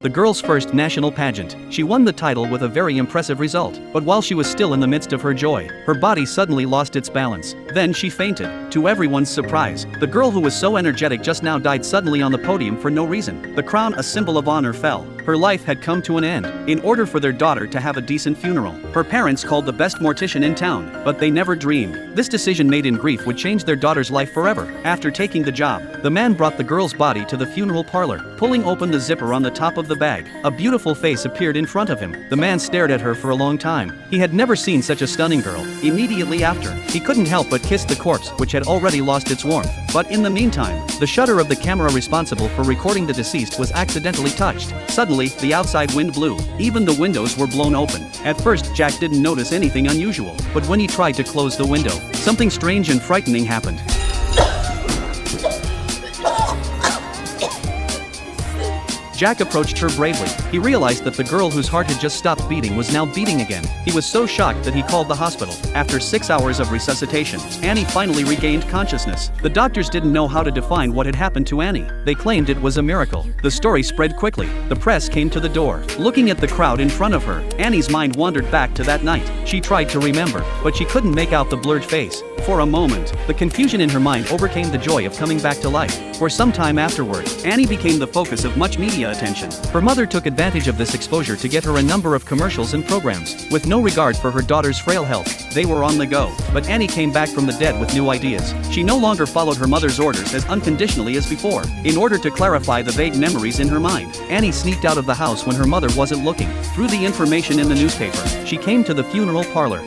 the girl's first national pageant. She won the title with a very impressive result, but while she was still in the midst of her joy, her body suddenly lost its balance. Then she fainted. To everyone's surprise, the girl who was so energetic just now died suddenly on the podium for no reason. The crown, a symbol of honor, fell. Her life had come to an end. In order for their daughter to have a decent funeral, her parents called the best mortician in town, but they never dreamed this decision made in grief would change their daughter's life forever. After taking the job, the man brought the girl's body to the funeral parlor. Pulling open the zipper on the top of the bag, a beautiful face appeared in front of him. The man stared at her for a long time. He had never seen such a stunning girl. Immediately after, he couldn't help but kiss the corpse, which had already lost its warmth. But in the meantime, the shutter of the camera responsible for recording the deceased was accidentally touched. Suddenly, the outside wind blew. Even the windows were blown open. At first, Jack didn't notice anything unusual, but when he tried to close the window, something strange and frightening happened. Jack approached her bravely. He realized that the girl whose heart had just stopped beating was now beating again. He was so shocked that he called the hospital. After 6 hours of resuscitation, Annie finally regained consciousness. The doctors didn't know how to define what had happened to Annie. They claimed it was a miracle. The story spread quickly. The press came to the door. Looking at the crowd in front of her, Annie's mind wandered back to that night. She tried to remember, but she couldn't make out the blurred face. For a moment, the confusion in her mind overcame the joy of coming back to life. For some time afterward, Annie became the focus of much media attention. Her mother took advantage of this exposure to get her a number of commercials and programs. With no regard for her daughter's frail health, they were on the go. But Annie came back from the dead with new ideas. She no longer followed her mother's orders as unconditionally as before. In order to clarify the vague memories in her mind, Annie sneaked out of the house when her mother wasn't looking. Through the information in the newspaper, she came to the funeral parlor.